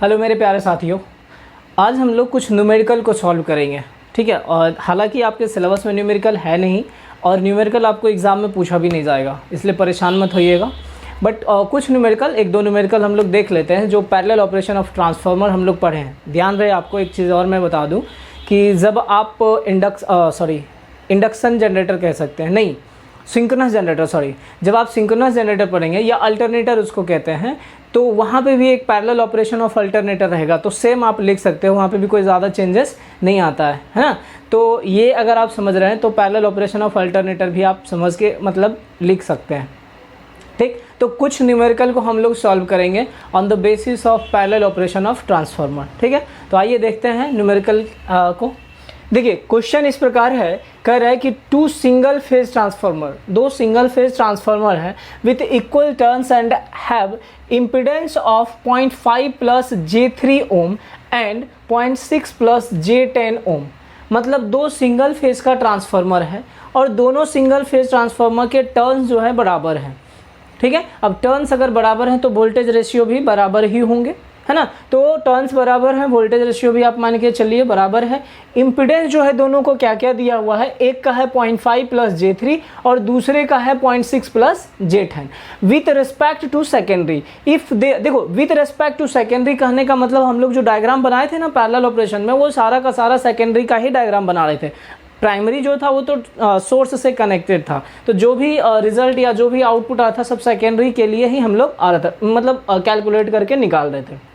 Hello मेरे प्यारे साथियों, आज हम लोग कुछ न्यूमेरिकल को सॉल्व करेंगे। ठीक है, और हालांकि आपके सिलेबस में न्यूमेरिकल है नहीं और न्यूमेरिकल आपको एग्ज़ाम में पूछा भी नहीं जाएगा, इसलिए परेशान मत होइएगा। बट कुछ न्यूमेरिकल, एक दो न्यूमेरिकल हम लोग देख लेते हैं जो पैरेलल ऑपरेशन ऑफ ट्रांसफार्मर हम लोग पढ़े हैं। ध्यान रहे, आपको एक चीज़ और मैं बता दूं कि जब आप इंडक्शन जनरेटर कह सकते हैं, नहीं सिंक्रोनस जनरेटर, जब आप सिंक्रोनस जनरेटर पढ़ेंगे या अल्टरनेटर उसको कहते हैं, तो वहाँ पे भी एक पैरेलल ऑपरेशन ऑफ अल्टरनेटर रहेगा। तो सेम आप लिख सकते हो, वहाँ पे भी कोई ज़्यादा चेंजेस नहीं आता है ना। तो ये अगर आप समझ रहे हैं तो पैरेलल ऑपरेशन ऑफ अल्टरनेटर भी आप समझ के मतलब लिख सकते हैं। ठीक, तो कुछ न्यूमेरिकल को हम लोग सॉल्व करेंगे on the basis of parallel operation of transformer. ठीक है, तो आइए देखते हैं न्यूमेरिकल को। देखिए क्वेश्चन इस प्रकार है, कह रहा है कि दो सिंगल फेज ट्रांसफार्मर है with equal turns and have impedance of 0.5 plus J3 ohm and 0.6 plus J10 ओम। मतलब दो सिंगल फेज का ट्रांसफार्मर है और दोनों सिंगल फेज ट्रांसफार्मर के टर्न्स जो है बराबर हैं। ठीक है, अब टर्न्स अगर बराबर हैं तो वोल्टेज रेशियो भी बराबर ही होंगे, है ना। तो टर्न्स बराबर हैं, वोल्टेज रेशियो भी आप मान के चलिए बराबर है। इम्पीडेंस जो है दोनों को क्या क्या दिया हुआ है, एक का है 0.5 प्लस J3 और दूसरे का है 0.6 plus J10 with respect to secondary. If देखो विथ रिस्पेक्ट टू सेकेंडरी कहने का मतलब हम लोग जो डायग्राम बनाए थे ना पैरेलल ऑपरेशन में, वो सारा का सारा सेकेंडरी का ही डायग्राम बना रहे थे। प्राइमरी जो था वो तो सोर्स से कनेक्टेड था, तो जो भी रिजल्ट या जो भी आउटपुट आता था सब सेकेंडरी के लिए ही हम लोग आ रहा था, मतलब कैलकुलेट करके निकाल रहे थे।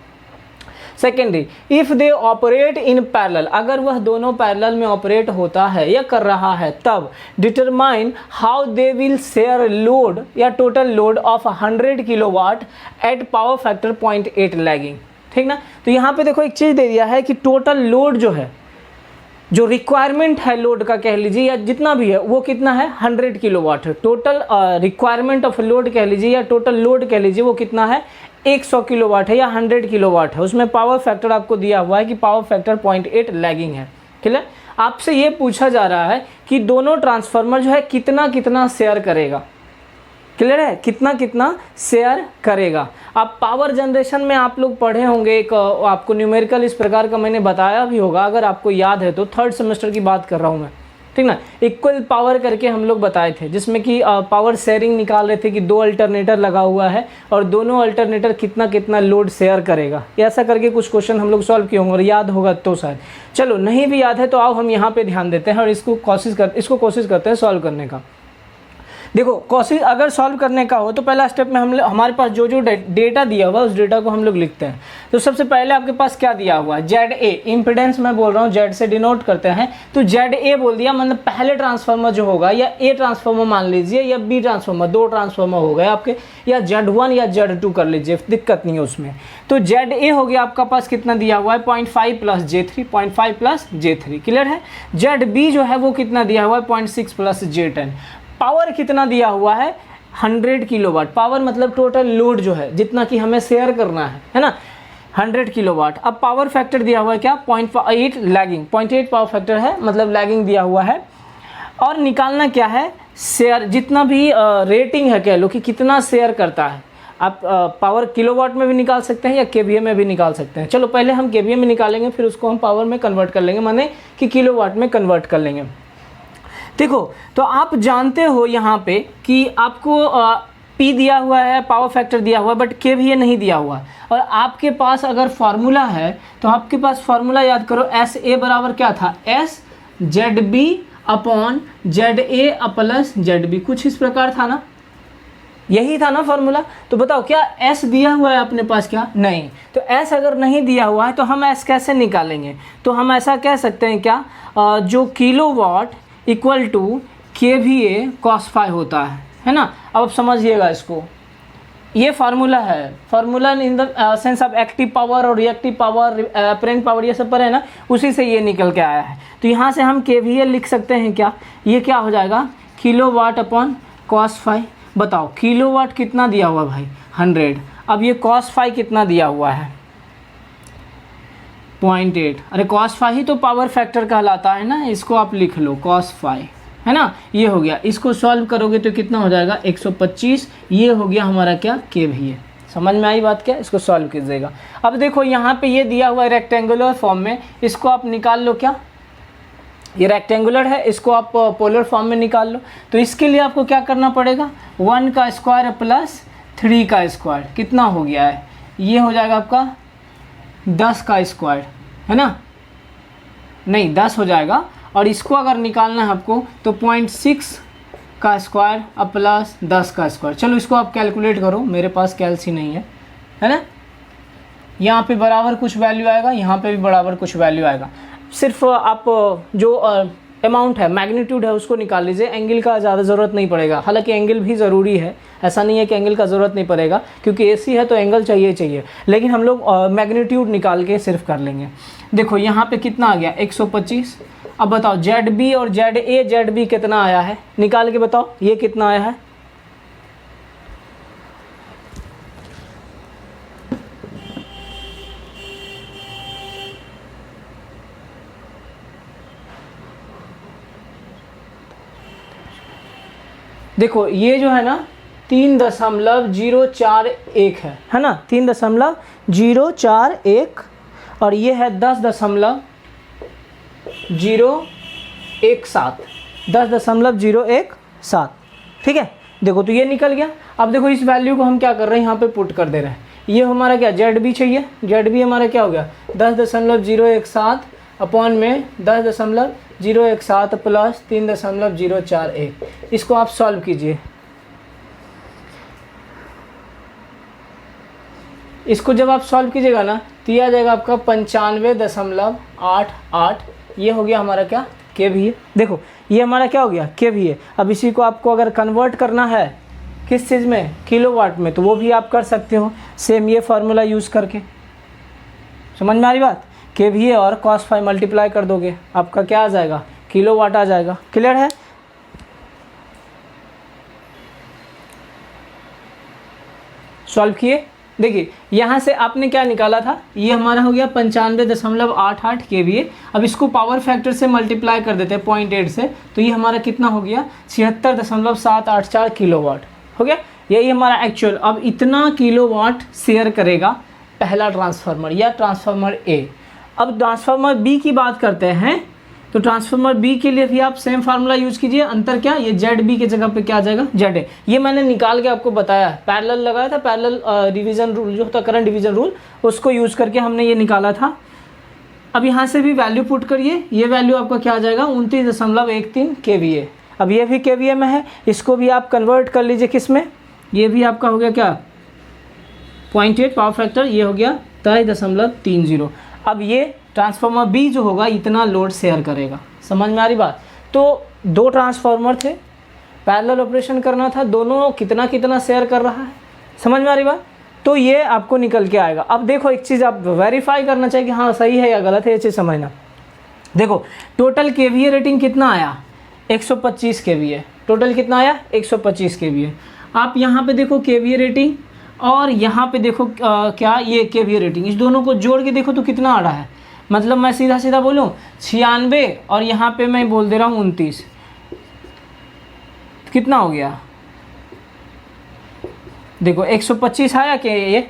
Secondary, if they operate in parallel, अगर वह दोनों पैरेलल में ऑपरेट होता है या कर रहा है, तब determine how they will share load या total load of 100 kilowatt at power factor 0.8 lagging. ठीक ना, तो यहाँ पे देखो एक चीज़ दे दिया है कि टोटल लोड जो है, जो रिक्वायरमेंट है लोड का कह लीजिए या जितना भी है, वो कितना है 100 किलोवाट है। टोटल रिक्वायरमेंट ऑफ लोड कह लीजिए या टोटल लोड कह लीजिए, वो कितना है 100 किलोवाट है या 100 किलोवाट है। उसमें पावर फैक्टर आपको दिया हुआ है कि पावर फैक्टर 0.8 लैगिंग है। क्लियर, आपसे ये पूछा जा रहा है कि दोनों ट्रांसफार्मर जो है कितना कितना शेयर करेगा। क्लियर है, कितना कितना शेयर करेगा। आप पावर जनरेशन में आप लोग पढ़े होंगे, एक आपको न्यूमेरिकल इस प्रकार का मैंने बताया भी होगा, अगर आपको याद है तो थर्ड सेमेस्टर की बात कर रहा हूँ मैं। ठीक ना, इक्वल पावर करके हम लोग बताए थे, जिसमें कि पावर शेयरिंग निकाल रहे थे कि दो अल्टरनेटर लगा हुआ है और दोनों अल्टरनेटर कितना कितना लोड शेयर करेगा। ऐसा करके कुछ क्वेश्चन हम लोग सॉल्व किए होंगे और याद होगा तो शायद। चलो नहीं भी याद है तो आओ हम यहाँ पे ध्यान देते हैं और इसको कोशिश करते हैं सॉल्व करने का। देखो कोशिश अगर सॉल्व करने का हो तो पहला स्टेप में हमारे पास जो जो डेटा दिया हुआ है उस डेटा को हम लोग लिखते हैं। तो सबसे पहले आपके पास क्या दिया हुआ है, ZA, इम्पीडेंस मैं बोल रहा हूँ Z से डिनोट करते हैं, तो ZA बोल दिया, मतलब पहले ट्रांसफार्मर जो होगा, या A ट्रांसफार्मर मान लीजिए या B ट्रांसफार्मर, दो ट्रांसफार्मर हो गए आपके, या Z1 या Z2 कर लीजिए, दिक्कत नहीं है उसमें। तो ZA हो गया आपका पास कितना दिया हुआ है 0.5 plus J3, 0.5 plus J3। Clear है। ZB जो है वो कितना दिया हुआ है 0.6 प्लस J10। पावर कितना दिया हुआ है 100 किलोवाट। पावर मतलब टोटल लोड जो है जितना कि हमें शेयर करना है ना, 100 किलोवाट। अब पावर फैक्टर दिया हुआ है क्या 0.8 लैगिंग, 0.8 पावर फैक्टर है, मतलब लैगिंग दिया हुआ है। और निकालना क्या है, शेयर, जितना भी रेटिंग है कह लो कि कितना शेयर करता है। आप पावर किलोवाट में भी निकाल सकते हैं या केवीए में भी निकाल सकते हैं। चलो पहले हम केवीए में निकालेंगे, फिर उसको हम पावर में कन्वर्ट कर लेंगे, माने कि किलोवाट में कन्वर्ट कर लेंगे। देखो तो आप जानते हो यहाँ पे कि आपको P दिया हुआ है, पावर फैक्टर दिया हुआ है, बट KVA नहीं दिया हुआ है। और आपके पास अगर फार्मूला है तो आपके पास फार्मूला याद करो, SA बराबर क्या था, SZB upon ZA plus ZB, कुछ इस प्रकार था ना, यही था ना फार्मूला। तो बताओ क्या S दिया हुआ है अपने पास, क्या नहीं। तो S अगर नहीं दिया हुआ है तो हम S कैसे निकालेंगे, तो हम ऐसा कह सकते हैं क्या, जो kilowatt equal to KVA cos phi होता है ना। अब आप समझिएगा इसको, ये फार्मूला है, formula in the sense of active power और रिएक्टिव पावर, अपरेंट पावर, ये सब पर है ना, उसी से ये निकल के आया है। तो यहाँ से हम KVA लिख सकते हैं क्या, ये क्या हो जाएगा किलोवाट अपॉन cos phi। बताओ किलोवाट कितना दिया हुआ भाई 100, अब ये cos phi कितना दिया हुआ है 0.8। अरे cos phi ही तो पावर फैक्टर कहलाता है ना, इसको आप लिख लो cos phi, है ना। ये हो गया, इसको सॉल्व करोगे तो कितना हो जाएगा 125। ये हो गया हमारा क्या KVA। समझ में आई बात क्या? इसको सॉल्व कीजिएगा। अब देखो यहाँ पे ये दिया हुआ है रेक्टेंगुलर फॉर्म में, इसको आप निकाल लो। क्या ये रेक्टेंगुलर है, इसको आप पोलर फॉर्म में निकाल लो। तो इसके लिए आपको क्या करना पड़ेगा, 1 का स्क्वायर प्लस 3 का स्क्वायर कितना हो गया है, ये हो जाएगा आपका 10 का स्क्वायर, है ना, नहीं 10 हो जाएगा। और इसको अगर निकालना है आपको तो 0.6 का स्क्वायर अब प्लस 10 का स्क्वायर। चलो इसको आप कैलकुलेट करो, मेरे पास कैलसी नहीं है ना। यहाँ पे बराबर कुछ वैल्यू आएगा, यहाँ पे भी बराबर कुछ वैल्यू आएगा। सिर्फ आप जो अमाउंट है, मैग्नीट्यूड है, उसको निकाल लीजिए। एंगल का ज़्यादा ज़रूरत नहीं पड़ेगा, हालांकि एंगल भी ज़रूरी है, ऐसा नहीं है कि एंगल का ज़रूरत नहीं पड़ेगा, क्योंकि एसी है तो एंगल चाहिए, लेकिन हम लोग मैग्नीट्यूड निकाल के सिर्फ कर लेंगे। देखो यहाँ पे कितना आ गया 125। अब बताओ ZB और ZA ZB कितना आया है, निकाल के बताओ ये कितना आया है। देखो ये जो है ना 3.041 है ना, 3.041 और ये है 10.017, 10.017, ठीक है। देखो तो ये निकल गया। अब देखो इस वैल्यू को हम क्या कर रहे हैं, यहाँ पे पुट कर दे रहे हैं। ये हमारा क्या ZB चाहिए, ZB हमारा क्या हो गया 10.017 अपॉन में 10.017 प्लस 3.041। इसको आप सॉल्व कीजिए। इसको जब आप सॉल्व कीजिएगा ना तो ये आ जाएगा आपका 95.88। ये हो गया हमारा क्या KVA। देखो ये हमारा क्या हो गया KVA। अब इसी को आपको अगर कन्वर्ट करना है किस चीज़ में, किलोवाट में, तो वो भी आप कर सकते हो सेम ये फार्मूला यूज़ करके। समझ में आ रही बात, KVA और cos फाई मल्टीप्लाई कर दोगे, आपका क्या आ जाएगा किलोवाट आ जाएगा। क्लियर है? सॉल्व किए। देखिए यहाँ से आपने क्या निकाला था, ये हमारा हो गया 95.88 KVA। अब इसको पावर फैक्टर से मल्टीप्लाई कर देते हैं 0.8 से, तो ये हमारा कितना हो गया 76.784 किलोवाट हो गया। यही हमारा एक्चुअल। अब इतना किलोवाट शेयर करेगा पहला ट्रांसफार्मर या ट्रांसफार्मर A। अब ट्रांसफार्मर B की बात करते हैं, तो ट्रांसफार्मर B के लिए भी आप सेम फार्मूला यूज़ कीजिए। अंतर क्या, ये ZB की जगह पे क्या आ जाएगा ZA। ये मैंने निकाल के आपको बताया, पैरेलल लगाया था, पैरेलल डिवीज़न रूल जो होता है करंट डिवीज़न रूल, उसको यूज़ करके हमने ये निकाला था। अब यहाँ से भी वैल्यू पुट करिए, ये वैल्यू आपका क्या आ जाएगा 29.13 KVA। अब ये भी KVA में है, इसको भी आप कन्वर्ट कर लीजिए किस में, ये भी आपका हो गया क्या 0.8 पावर फैक्टर, ये हो गया 23.30। अब ये ट्रांसफार्मर B जो होगा इतना लोड शेयर करेगा। समझ में आ रही बात। तो दो ट्रांसफार्मर थे, पैरेलल ऑपरेशन करना था, दोनों कितना कितना शेयर कर रहा है, समझ में आ रही बात। तो ये आपको निकल के आएगा। अब देखो एक चीज़ आप वेरीफाई करना चाहिए कि हाँ सही है या गलत है, ये चीज़ समझना। देखो टोटल KVA रेटिंग कितना आया 125 KVA। टोटल कितना आया 125 KVA। आप यहाँ पे देखो KVA रेटिंग और यहाँ पे देखो क्या ये KVA रेटिंग, इस दोनों को जोड़ के देखो तो कितना आ रहा है। मतलब मैं सीधा सीधा बोलूँ 96 और यहाँ पे मैं बोल दे रहा हूँ 29, कितना हो गया देखो 125 आया कि ये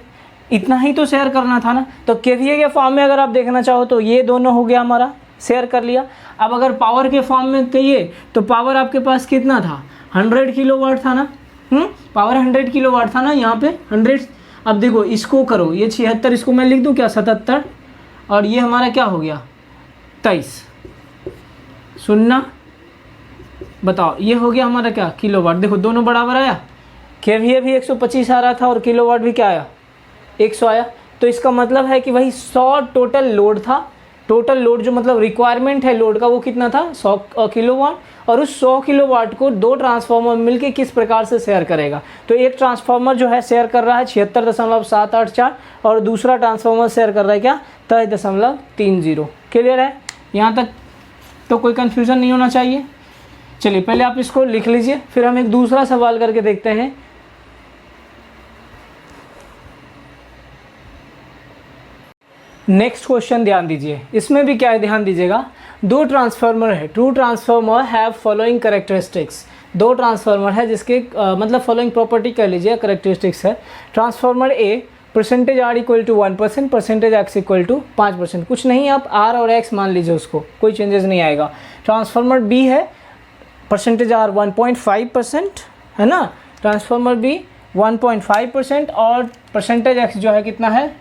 इतना ही तो शेयर करना था ना। तो KVA के फॉर्म में अगर आप देखना चाहो तो ये दोनों हो गया हमारा, शेयर कर लिया। अब अगर पावर के फॉर्म में कहिए तो पावर आपके पास कितना था 100 किलोवाट था ना, पावर 100 किलोवाट था ना यहाँ पे 100। अब देखो इसको करो, ये 76, इसको मैं लिख दूँ क्या 77, और ये हमारा क्या हो गया 23 सुनना। बताओ ये हो गया हमारा क्या किलोवाट। देखो दोनों बराबर आया, KVA भी 125 आ रहा था और किलोवाट भी क्या आया 100 आया। तो इसका मतलब है कि वही 100 टोटल लोड था। टोटल लोड जो मतलब रिक्वायरमेंट है लोड का वो कितना था 100 किलोवाट, और उस 100 किलोवाट को दो ट्रांसफार्मर मिलके किस प्रकार से शेयर करेगा। तो एक ट्रांसफार्मर जो है शेयर कर रहा है 76.784 और दूसरा ट्रांसफार्मर शेयर कर रहा है क्या 23.30। क्लियर है यहाँ तक, तो कोई कन्फ्यूज़न नहीं होना चाहिए। चलिए पहले आप इसको लिख लीजिए, फिर हम एक दूसरा सवाल करके देखते हैं। नेक्स्ट क्वेश्चन ध्यान दीजिए, इसमें भी क्या है ध्यान दीजिएगा। दो ट्रांसफार्मर है, two transformer have following characteristics. दो ट्रांसफार्मर है जिसके मतलब फॉलोइंग प्रॉपर्टी कह लीजिए, करेक्टरिस्टिक्स है। Transformer A percentage R equal to 1%, percentage X equal to 5%, कुछ नहीं, आप आर और एक्स मान लीजिए, उसको कोई चेंजेस नहीं आएगा। ट्रांसफार्मर बी है परसेंटेज आर 1.5% है ना, ट्रांसफार्मर बी 1.5% और परसेंटेज एक्स जो है कितना है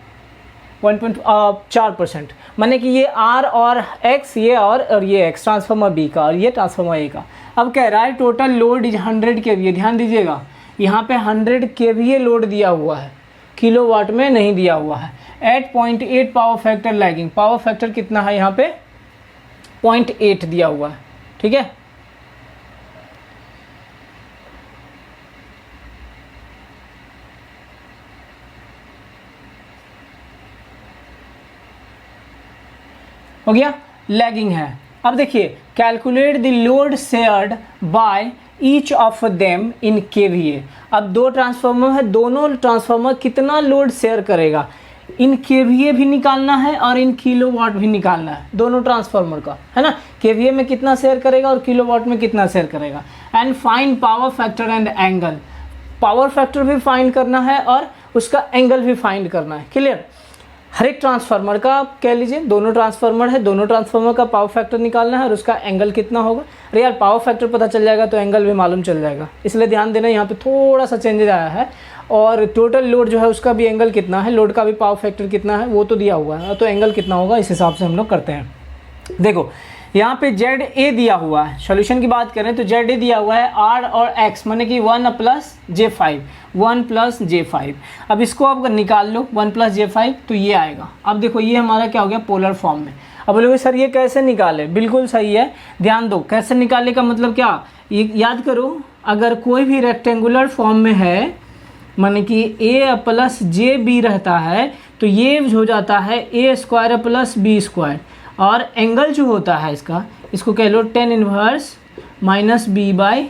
1.4%, माने कि ये आर और एक्स, ये और ये एक्स ट्रांसफार्मर बी का और ये ट्रांसफार्मर ए का। अब कह रहा है टोटल लोड इज 100 kVA, ध्यान दीजिएगा यहाँ पे 100 kVA लोड दिया हुआ है, किलोवाट में नहीं दिया हुआ है। 8.8 power factor lagging, power factor कितना है यहाँ पे 0.8 दिया हुआ है, ठीक है। हो गया, लैगिंग है। अब देखिए calculate the load shared by each of them in KVA. अब दो ट्रांसफार्मर है, दोनों ट्रांसफार्मर कितना लोड शेयर करेगा, इन केवीए भी निकालना है और इन किलोवाट भी निकालना है, दोनों ट्रांसफार्मर का, है ना। केवीए में कितना शेयर करेगा और किलोवाट में कितना शेयर करेगा। And find power factor and angle, power factor भी फाइंड करना है और उसका एंगल भी फाइंड करना है। क्लियर, हर एक ट्रांसफार्मर का आप कह लीजिए, दोनों ट्रांसफार्मर है, दोनों ट्रांसफार्मर का पावर फैक्टर निकालना है और उसका एंगल कितना होगा। अरे यार पावर फैक्टर पता चल जाएगा तो एंगल भी मालूम चल जाएगा, इसलिए ध्यान देना यहाँ पे थोड़ा सा चेंजेस आया है। और टोटल लोड जो है उसका भी एंगल कितना है, लोड का भी पावर फैक्टर कितना है वो तो दिया हुआ है, तो एंगल कितना होगा इस हिसाब से हम लोग करते हैं। देखो यहाँ पे जेड ए दिया हुआ है, सोल्यूशन की बात करें तो जेड ए दिया हुआ है आर और एक्स, माने कि 1 + j5, 1 + j5। अब इसको आप निकाल लो 1 + j5 तो ये आएगा। अब देखो ये हमारा क्या हो गया पोलर फॉर्म में। अब बोलोगे सर ये कैसे निकाले, बिल्कुल सही है, ध्यान दो कैसे निकालने का मतलब क्या, ये याद करो, अगर कोई भी रेक्टेंगुलर फॉर्म में है माने कि a + jb रहता है तो ये हो जाता है a² + b², और एंगल जो होता है इसको कह लो tan इनवर्स -b/a,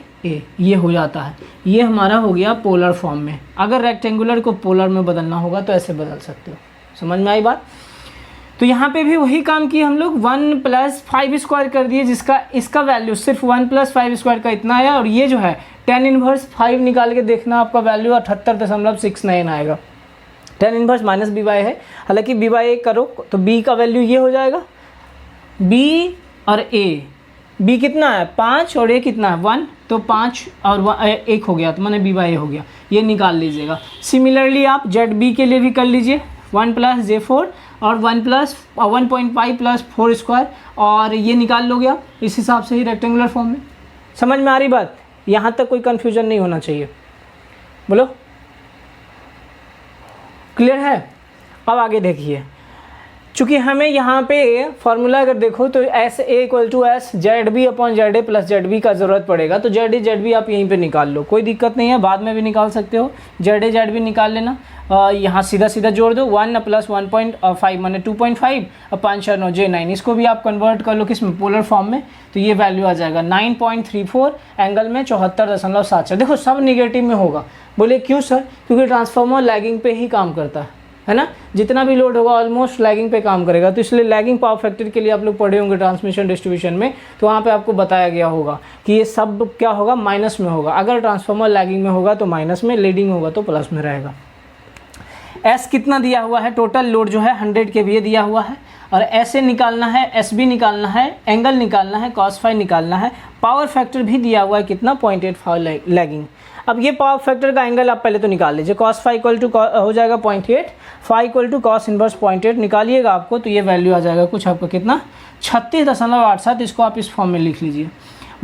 ये हो जाता है। ये हमारा हो गया पोलर फॉर्म में। अगर रेक्टेंगुलर को पोलर में बदलना होगा तो ऐसे बदल सकते हो, समझ में आई बात। तो यहाँ पे भी वही काम किए हम लोग, 1 + 5² कर दिए, जिसका इसका वैल्यू सिर्फ 1 + 5² का इतना आया, और ये जो है tan इनवर्स 5 निकाल के देखना, आपका वैल्यू 78.69 आएगा। tan इनवर्स -b/a है, हालांकि b/a करो तो b का वैल्यू ये हो जाएगा, b और a, b कितना है 5 और a कितना है 1, तो 5 और 1 हो गया, तो मैंने b/a हो गया, ये निकाल लीजिएगा। सिमिलरली आप ZB के लिए भी कर लीजिए, 1 + j4 और 1.5 + 4², और ये निकाल लोगे आप इस हिसाब से ही रेक्टेंगुलर फॉर्म में। समझ में आ रही बात, यहाँ तक कोई कन्फ्यूजन नहीं होना चाहिए, बोलो क्लियर है। अब आगे देखिए, चूँकि हमें यहाँ पे फॉर्मूला अगर देखो तो SA = S ZB/ZA + ZB का ज़रूरत पड़ेगा, तो ZA ZB आप यहीं पे निकाल लो, कोई दिक्कत नहीं है, बाद में भी निकाल सकते हो, ZA ZB निकाल लेना। यहाँ सीधा सीधा जोड़ दो, 1 + 1.5 माने 2.5 और 5 4 9 J9, इसको भी आप कन्वर्ट कर लो किस में, पोलर फॉर्म में, तो ये वैल्यू आ जाएगा 9.34 एंगल में 74.76। देखो सब निगेटिव में होगा, बोले क्यों सर, क्योंकि ट्रांसफार्मर लैगिंग पे ही काम करता है ना, जितना भी लोड होगा ऑलमोस्ट लैगिंग पे काम करेगा, तो इसलिए लैगिंग पावर फैक्टर के लिए आप लोग पढ़े होंगे ट्रांसमिशन डिस्ट्रीब्यूशन में, तो वहाँ पे आपको बताया गया होगा कि ये सब क्या होगा माइनस में होगा, अगर ट्रांसफार्मर लैगिंग में होगा तो माइनस में, लीडिंग होगा तो प्लस में रहेगा। एस कितना दिया हुआ है, टोटल लोड जो है 100 kVA दिया हुआ है, और ऐसे निकालना है, SB निकालना है, एंगल निकालना है, cos φ निकालना है, पावर फैक्टर भी दिया हुआ है कितना 0.85 लैगिंग। अब ये पावर फैक्टर का एंगल आप पहले तो निकाल लीजिए, cos φ हो जाएगा 0.8, φ cos इनवर्स 0.8 निकालिएगा आपको, तो ये वैल्यू आ जाएगा कुछ आपका कितना 36.87, इसको आप इस फॉर्म में लिख लीजिए,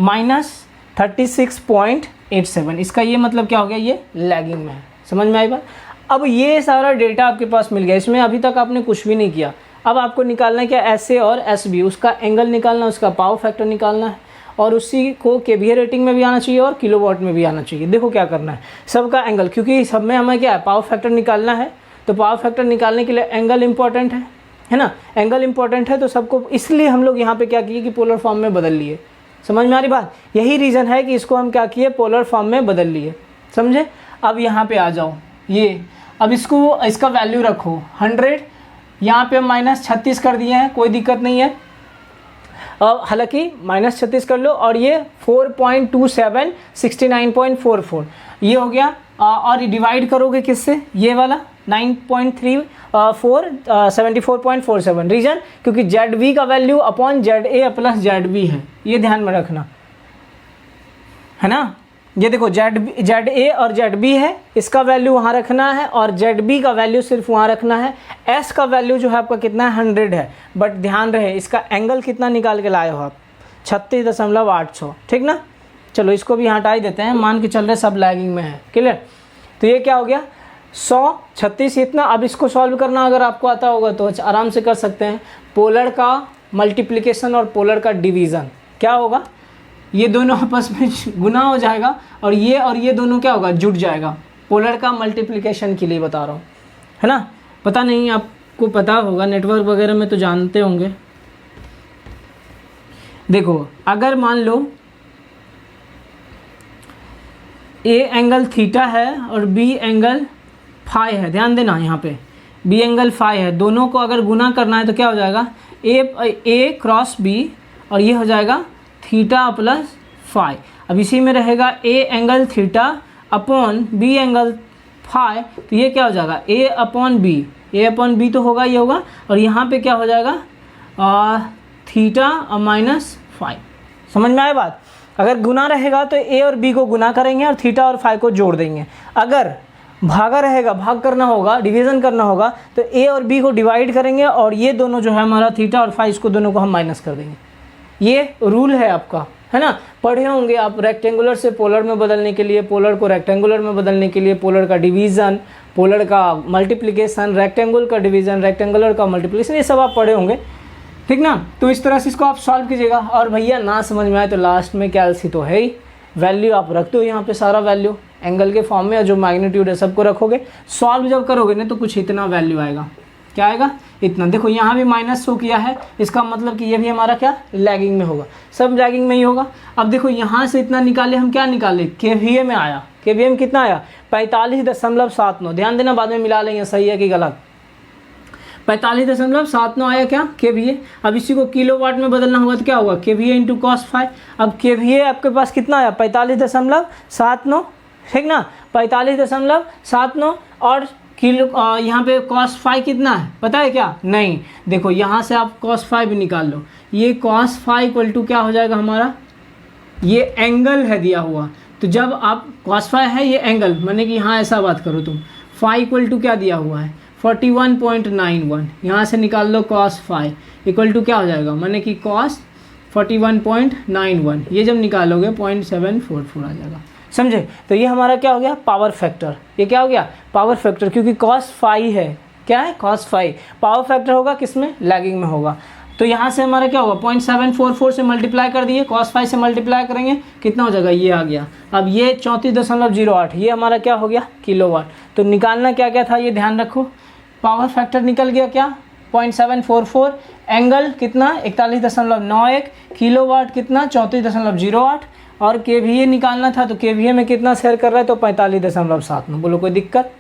-36.87, इसका ये मतलब क्या हो गया, ये लैगिंग में है। समझ में आई बात। अब ये सारा डेटा आपके पास मिल गया, इसमें अभी तक आपने कुछ भी नहीं किया, अब आपको निकालना है क्या SA और SB, उसका एंगल निकालना, उसका पावर फैक्टर निकालना है, और उसी को KVA रेटिंग में भी आना चाहिए और किलोवाट में भी आना चाहिए। देखो क्या करना है, सबका एंगल, क्योंकि सब में हमें क्या है पावर फैक्टर निकालना है, तो पावर फैक्टर निकालने के लिए एंगल इंपॉर्टेंट है ना, एंगल इंपॉर्टेंट है, तो सबको इसलिए हम लोग यहाँ पे क्या किए कि पोलर फॉर्म में बदल लिए। समझ में आ रही बात, यही रीज़न है कि इसको हम क्या किए पोलर फॉर्म में बदल लिए, समझे। अब यहाँ पे आ जाओ, ये अब इसका वैल्यू रखो 100, यहाँ पे -36 कर दिए हैं, कोई दिक्कत नहीं है, हालांकि -36 कर लो, और ये 4.27 69.44 ये हो गया। और डिवाइड करोगे किससे, ये वाला 9.34 74.47, रीजन क्योंकि ZV का value upon ZA plus ZB है, ये ध्यान में रखना है ना। ये देखो ZA और ZB है, इसका वैल्यू वहाँ रखना है, और ZB का वैल्यू सिर्फ वहाँ रखना है। S का वैल्यू जो है आपका कितना है, 100 है, बट ध्यान रहे इसका एंगल कितना निकाल के लाए हो आप, 36.800, ठीक ना। चलो इसको भी हटा ही देते हैं, मान के चल रहे सब लैगिंग में है, क्लियर। तो ये क्या हो गया 100 36 इतना। अब इसको सॉल्व करना अगर आपको आता होगा तो आराम से कर सकते हैं। पोलर का मल्टीप्लिकेशन और पोलर का डिवीज़न क्या होगा, ये दोनों आपस में गुना हो जाएगा, और ये दोनों क्या होगा, जुड़ जाएगा। पोलर का मल्टीप्लिकेशन के लिए बता रहा हूँ, है ना। पता नहीं आपको पता होगा, नेटवर्क वगैरह में तो जानते होंगे। देखो अगर मान लो ए एंगल थीटा है और बी एंगल फाई है, ध्यान देना यहाँ पे बी एंगल फाई है, दोनों को अगर गुना करना है तो क्या हो जाएगा, ए क्रॉस बी, और ये हो जाएगा थीटा प्लस फाई। अब इसी में रहेगा A angle theta upon B angle phi, तो ये क्या हो जाएगा ए अपॉन बी तो होगा, ये होगा, और यहाँ पे क्या हो जाएगा थीटा माइनस फाई। समझ में आए बात। अगर गुना रहेगा तो ए और बी को गुना करेंगे और थीटा और फाई को जोड़ देंगे। अगर भागा रहेगा, भाग करना होगा, डिवीज़न करना होगा, तो ए और बी को डिवाइड करेंगे, और ये दोनों जो है हमारा थीटा और फाई, इसको दोनों को हम माइनस कर देंगे। ये रूल है आपका, है ना। पढ़े होंगे आप रेक्टेंगुलर से पोलर में बदलने के लिए, पोलर को रेक्टेंगुलर में बदलने के लिए, पोलर का डिवीज़न, पोलर का मल्टीप्लिकेशन, रेक्टेंगल का डिवीज़न, रेक्टेंगुलर का मल्टीप्लिकेशन, ये सब आप पढ़े होंगे, ठीक ना। तो इस तरह से इसको आप सॉल्व कीजिएगा। और भैया ना समझ में आए तो लास्ट में कैल्सी तो है ही, वैल्यू आप रख दो यहाँ पे, सारा वैल्यू एंगल के फॉर्म में, और जो मैग्नीट्यूड है सबको रखोगे। सॉल्व जब करोगे ना तो कुछ इतना वैल्यू आएगा, क्या आएगा, इतना। देखो यहाँ भी माइनस शो किया है, इसका मतलब कि ये भी हमारा क्या लैगिंग में होगा, सब लैगिंग में ही होगा। अब देखो यहाँ से इतना निकाले, हम क्या निकाले, KVA में आया, KVA में कितना आया 45.79। ध्यान देना, बाद में मिला लेंगे सही है कि गलत। 45.79 आया क्या KVA। अब इसी को किलोवाट में बदलना होगा तो क्या होगा KVA इंटू कॉस फाई। अब KVA आपके पास कितना आया 45.79, ठीक ना, 45.79, और किलो यहाँ पे कॉस फाई कितना है पता है क्या, नहीं। देखो यहाँ से आप कॉस फाई भी निकाल लो, ये कॉस फाई इक्वल टू क्या हो जाएगा हमारा, ये एंगल है दिया हुआ, तो जब आप कॉस फाई है ये एंगल, माने कि यहाँ ऐसा बात करो तुम, फाई इक्वल टू क्या दिया हुआ है 41.91, यहाँ से निकाल लो कॉस फाई इक्वल टू क्या हो जाएगा, माने कि कॉस 41.91, ये जब निकालोगे 0.744 आ जाएगा, समझे। तो ये हमारा क्या हो गया पावर फैक्टर, ये क्या हो गया पावर फैक्टर, क्योंकि कॉस फाई है, क्या है कॉस फाई, पावर फैक्टर होगा किसमें, लैगिंग में होगा। तो यहाँ से हमारा क्या होगा 0.744 से मल्टीप्लाई कर दिए, कॉस फाई से मल्टीप्लाई करेंगे कितना हो जाएगा, ये आ गया। अब ये 34.08, ये हमारा क्या हो गया किलोवाट। तो निकालना क्या क्या था ये ध्यान रखो, पावर फैक्टर निकल गया क्या 0.744, एंगल कितना 41.91, किलोवाट कितना 34.08, और KVA निकालना था, तो KVA में कितना शेयर कर रहा है तो 45.79। बोलो कोई दिक्कत।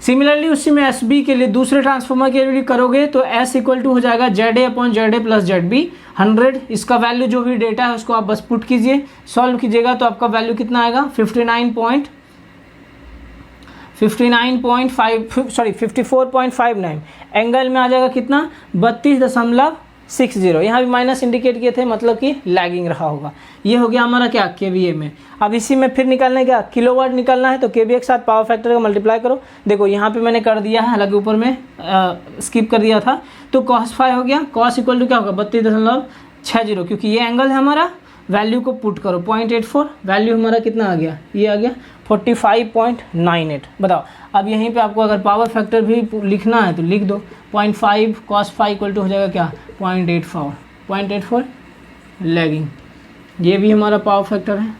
सिमिलरली उसी में SB के लिए दूसरे ट्रांसफार्मर के लिए करोगे तो S इक्वल टू हो जाएगा ZA upon ZA plus ZB 100। इसका वैल्यू जो भी डेटा है उसको आप बस पुट कीजिए, सॉल्व कीजिएगा तो आपका वैल्यू कितना आएगा 54.59, एंगल में आ जाएगा कितना 32.60। यहाँ भी माइनस इंडिकेट किए थे, मतलब कि लैगिंग रहा होगा। ये हो गया हमारा क्या KVA में। अब इसी में फिर निकालना है क्या किलोवाट निकालना है, तो KVA के साथ पावर फैक्टर का मल्टीप्लाई करो। देखो यहाँ पे मैंने कर दिया है, हालांकि ऊपर में स्किप कर दिया था। तो कॉस फाई हो गया, कॉस इक्वल टू क्या होगा 32.60, क्योंकि ये एंगल है हमारा। वैल्यू को पुट करो 0.84, वैल्यू हमारा कितना आ गया, ये आ गया 45.98। बताओ अब यहीं पे आपको अगर पावर फैक्टर भी लिखना है तो लिख दो 0.5 कॉस फाई इक्वल टू हो जाएगा क्या 0.84 लैगिंग। ये भी हमारा पावर फैक्टर है,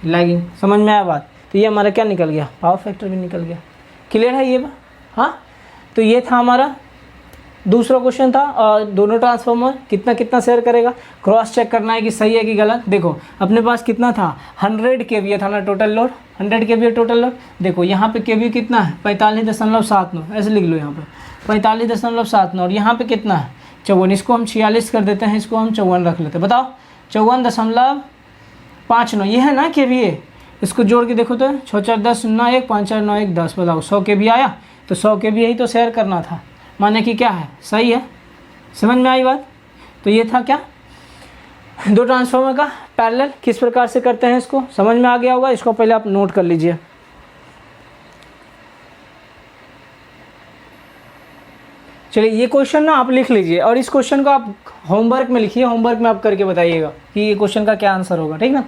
लैगिंग। समझ में आया बात। तो ये हमारा क्या निकल गया पावर फैक्टर भी निकल गया। क्लियर है ये बात। हाँ तो ये था हमारा दूसरा क्वेश्चन था। और दोनों ट्रांसफार्मर कितना कितना शेयर करेगा, क्रॉस चेक करना है कि सही है कि गलत। देखो अपने पास कितना था 100 KVA था ना total load, 100 KVA total load. देखो यहाँ पे KVA कितना है 45.79, ऐसे लिख लो यहाँ पे 45.79, और यहाँ पे कितना है 54, इसको हम 46 कर देते हैं, इसको हम 54 रख लेते हैं। बताओ 54.59 ये है ना KVA। इसको जोड़ के देखो तो 6 4 10 9 1 5 4 9 1 10, बताओ 100 KVA आया। तो 100 KVA ही तो शेयर करना था, माने कि क्या है, सही है। समझ में आई बात। तो ये था क्या, दो ट्रांसफार्मर का पैरेलल किस प्रकार से करते हैं, इसको समझ में आ गया होगा। इसको पहले आप नोट कर लीजिए। चलिए ये क्वेश्चन ना आप लिख लीजिए और इस क्वेश्चन को आप होमवर्क में लिखिए, होमवर्क में आप करके बताइएगा कि ये क्वेश्चन का क्या आंसर होगा, ठीक ना।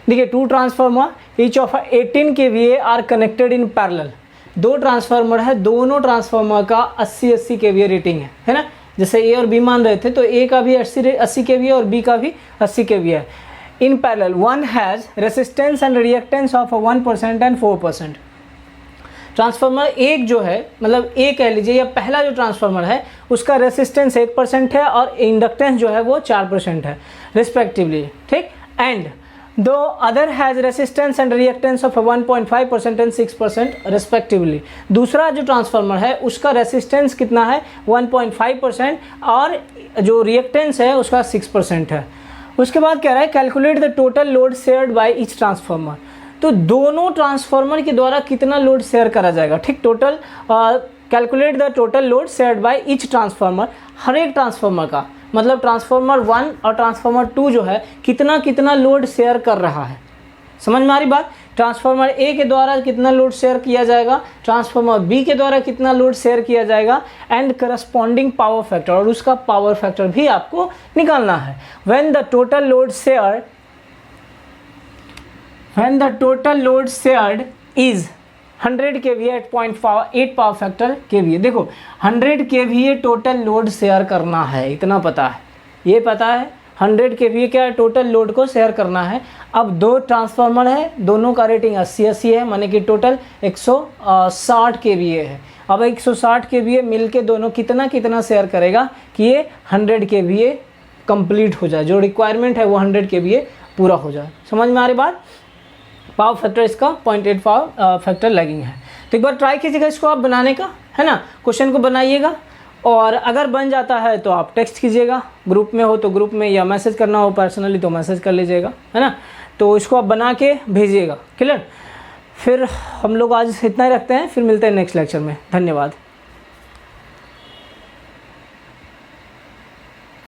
देखिए 2 transformer each of 18 kVA are connected in parallel. 2 transformer है, दोनों ट्रांसफार्मर का 80 kVA रेटिंग है ना। जैसे ए और बी मान रहे थे तो ए का भी 80 kVA और बी का भी 80 kVA है। In parallel one has resistance and reactance of 1% and 4%। Transformer एक जो है, मतलब ए कह लीजिए, या पहला जो ट्रांसफार्मर है उसका रेसिस्टेंस 1% है और इंडक्टेंस जो है वो 4% है रिस्पेक्टिवली, ठीक। एंड दो other has resistance and reactance of 1.5% and 6% respectively. दूसरा जो ट्रांसफार्मर है उसका रेसिस्टेंस कितना है, 1.5%, और जो रिएक्टेंस है उसका 6% है। उसके बाद कह रहा है calculate the total load shared by each transformer. तो दोनों ट्रांसफार्मर के द्वारा कितना लोड शेयर करा जाएगा, ठीक। Total calculate the total load shared by each transformer, हर एक ट्रांसफार्मर का, मतलब ट्रांसफार्मर 1 और ट्रांसफार्मर 2 जो है कितना कितना लोड शेयर कर रहा है। समझ में आ रही बात। ट्रांसफार्मर ए के द्वारा कितना लोड शेयर किया जाएगा, ट्रांसफार्मर बी के द्वारा कितना लोड शेयर किया जाएगा, एंड करस्पॉन्डिंग पावर फैक्टर, और उसका पावर फैक्टर भी आपको निकालना है। When the total load shared is 100 kVA at 0.8 power factor KVA। देखो 100 kVA टोटल लोड शेयर करना है, इतना पता है, ये पता है 100 kVA क्या टोटल लोड को शेयर करना है। अब 2 ट्रांसफार्मर है, दोनों का रेटिंग 80-80 है, माने कि टोटल 160 kVA है। अब 160 kVA मिलके दोनों कितना कितना शेयर करेगा कि ये 100 kVA कंप्लीट हो जाए, जो रिक्वायरमेंट है वो 100 kVA पूरा हो जाए। समझ में आ रही बात। पावर फैक्टर इसका 0.8 पावर फैक्टर लैगिंग है। तो एक बार ट्राई कीजिएगा इसको आप बनाने का, है ना। क्वेश्चन को बनाइएगा और अगर बन जाता है तो आप टेक्स्ट कीजिएगा, ग्रुप में हो तो ग्रुप में, या मैसेज करना हो पर्सनली तो मैसेज कर लीजिएगा, है ना। तो इसको आप बना के भेजिएगा, क्लियर। फिर हम लोग आज इतना ही रखते हैं, फिर मिलते हैं नेक्स्ट लेक्चर में। धन्यवाद।